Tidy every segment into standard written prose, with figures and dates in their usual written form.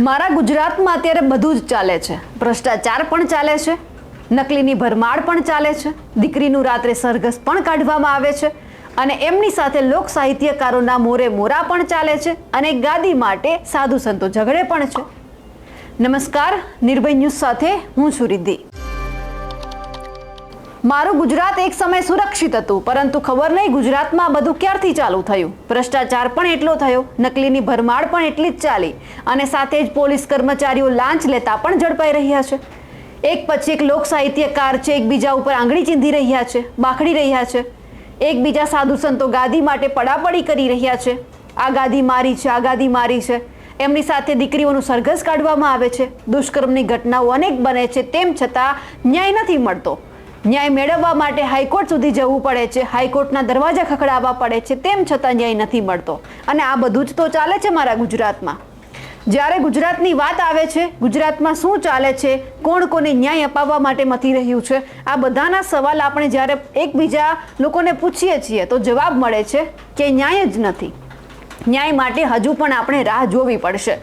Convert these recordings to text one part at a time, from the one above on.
મારા ગુજરાતમાં અત્યારે બધું જ ચાલે છે. ભ્રષ્ટાચાર પણ ચાલે છે, નકલીની ભરમાર પણ ચાલે છે, દીકરીનું રાત્રે સરઘસ પણ કાઢવામાં આવે છે અને એમની સાથે લોક સાહિત્યકારોના મોરે મોરા પણ ચાલે છે અને ગાદી માટે સાધુ સંતો ઝઘડે પણ છે. નમસ્કાર, નિર્ભય ન્યૂઝ સાથે હું છું રિદ્ધિ. મારું ગુજરાત એક સમય સુરક્ષિત હતું, પરંતુ ખબર નહીં ગુજરાતમાં બધું ક્યારથી ચાલુ થયું. ભ્રષ્ટાચાર પણ એટલો થયો, નકલીની ભરમાર પણ એટલી જ ચાલી અને સાથે જ પોલીસ કર્મચારીઓ લાંચ લેતા પણ ઝડપાઈ રહ્યા છે. એક પછી એક લોક સાહિત્યકાર છે, એકબીજા ઉપર આંગળી ચીંધી રહ્યા છે, બાખડી રહ્યા છે. એકબીજા સાધુ સંતો ગાદી માટે પડાપડી કરી રહ્યા છે. આ ગાદી મારી છે, આ ગાદી મારી છે. એમની સાથે દીકરીઓનું સરઘસ કાઢવામાં આવે છે. દુષ્કર્મની ઘટનાઓ અનેક બને છે, તેમ છતાં ન્યાય નથી મળતો. ન્યાય મેળવવા માટે હાઈકોર્ટ સુધી જવું પડે છે, હાઈકોર્ટના દરવાજા ખખડાવવા પડે છે, તેમ છતાં ન્યાય નથી મળતો. અને આ બધું જ તો ચાલે છે મારા ગુજરાતમાં. જ્યારે ગુજરાતની વાત આવે છે, ગુજરાતમાં શું ચાલે છે, કોણ કોને ન્યાય અપાવવા માટે મથી રહ્યું છે, આ બધાના સવાલ આપણે જ્યારે એકબીજા લોકોને પૂછીએ છીએ તો જવાબ મળે છે કે ન્યાય જ નથી. ન્યાય માટે હજુ પણ આપણે રાહ જોવી પડશે.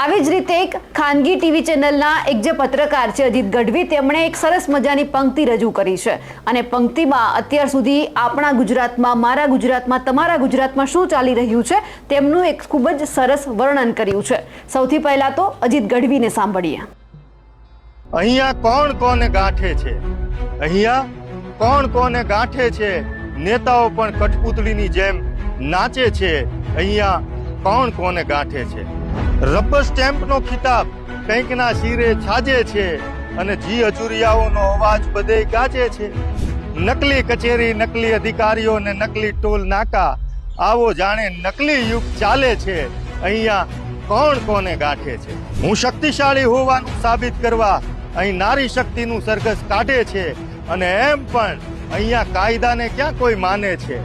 આવી જ રીતે એક ખાનગી ટીવી ચેનલના એક જે પત્રકાર છે અજીત ગઢવી, તેમણે એક સરસ મજાની પંક્તિ રજૂ કરી છે અને પંક્તિમાં અત્યાર સુધી આપણા ગુજરાતમાં, મારા ગુજરાતમાં, તમારા ગુજરાતમાં શું ચાલી રહ્યું છે તેમનું એક ખૂબ જ સરસ વર્ણન કર્યું છે. સૌથી પહેલા તો અજીત ગઢવીને સાંભળીએ. અહીંયા કોણ કોને ગાંઠે છે, અહીંયા કોણ કોને ગાંઠે છે, નેતાઓ પણ કઠપુતળીની જેમ નાચે છે. અહીંયા કોણ કોને ગાંઠે છે, રબર સ્ટેમ્પનો ખિતાબ કંઈકના શિરે છાજે છે અને જી હજુરિયાઓનો અવાજ બધે ગાજે છે. નકલી કચેરી, નકલી અધિકારીઓ ને નકલી ટોલ નાકા, આવો જાણે નકલી યુગ ચાલે છે. અહીંયા કોણ કોને ગાંઠે છે. હું શક્તિશાળી હોવાનું સાબિત કરવા અહીં નારી શક્તિનું સરઘસ કાઢે છે અને એમ પણ અહીંયા કાયદાને ક્યાં કોઈ માને છે.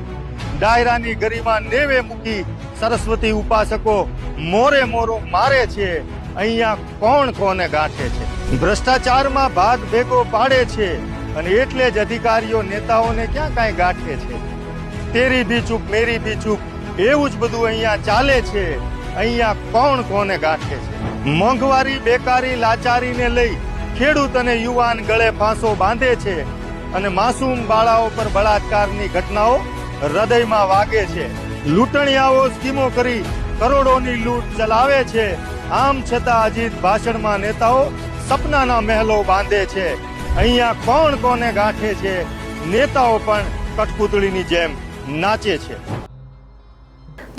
ડાયરાની ગરિમા નેવે મૂકી સરસ્વતી ઉપાસકો મોરે મોરો મારે છે. અહીંયા કોણ કોને ગાંઠે છે. ભ્રષ્ટાચારમાં ભાગ ભેગો પાડે છે અને એટલે જ અધિકારીઓ નેતાઓને ક્યાં કાંઈ ગાંઠે છે. તેરી બી ચૂપ, મેરી બી ચૂપ, એવું જ બધું અહીંયા ચાલે છે. અહીંયા કોણ કોને ગાંઠે છે. મોંઘવારી, બેકારી, લાચારીને લઈ ખેડૂત અને યુવાન ગળે ફાંસો બાંધે છે અને માસૂમ બાળાઓ પર બળાત્કારની ઘટનાઓ હૃદયમાં વાગે છે. લૂંટણિયાઓ સ્કીમો કરી કરોડોની લૂંટ ચલાવે છે. આમ છતાં અજીત ભાષણમાં નેતાઓ સપનાના મહેલો બાંધે છે. અહીંયા કોણ કોને ગાંઠે છે, નેતાઓ પણ કઠપુતળીની જેમ નાચે છે.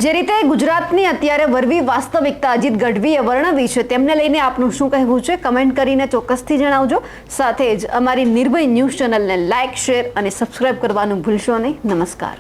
જે રીતે ગુજરાતની અત્યારે વરવી વાસ્તવિકતા અજીત ગઢવીએ વર્ણવી છે, તેમને લઈને આપનું શું કહેવું છે કમેન્ટ કરીને ચોક્કસથી જણાવજો. સાથે જ અમારી નિર્ભય ન્યૂઝ ચેનલને લાઇક, શેર અને સબસ્ક્રાઇબ કરવાનું ભૂલશો નહીં. નમસ્કાર.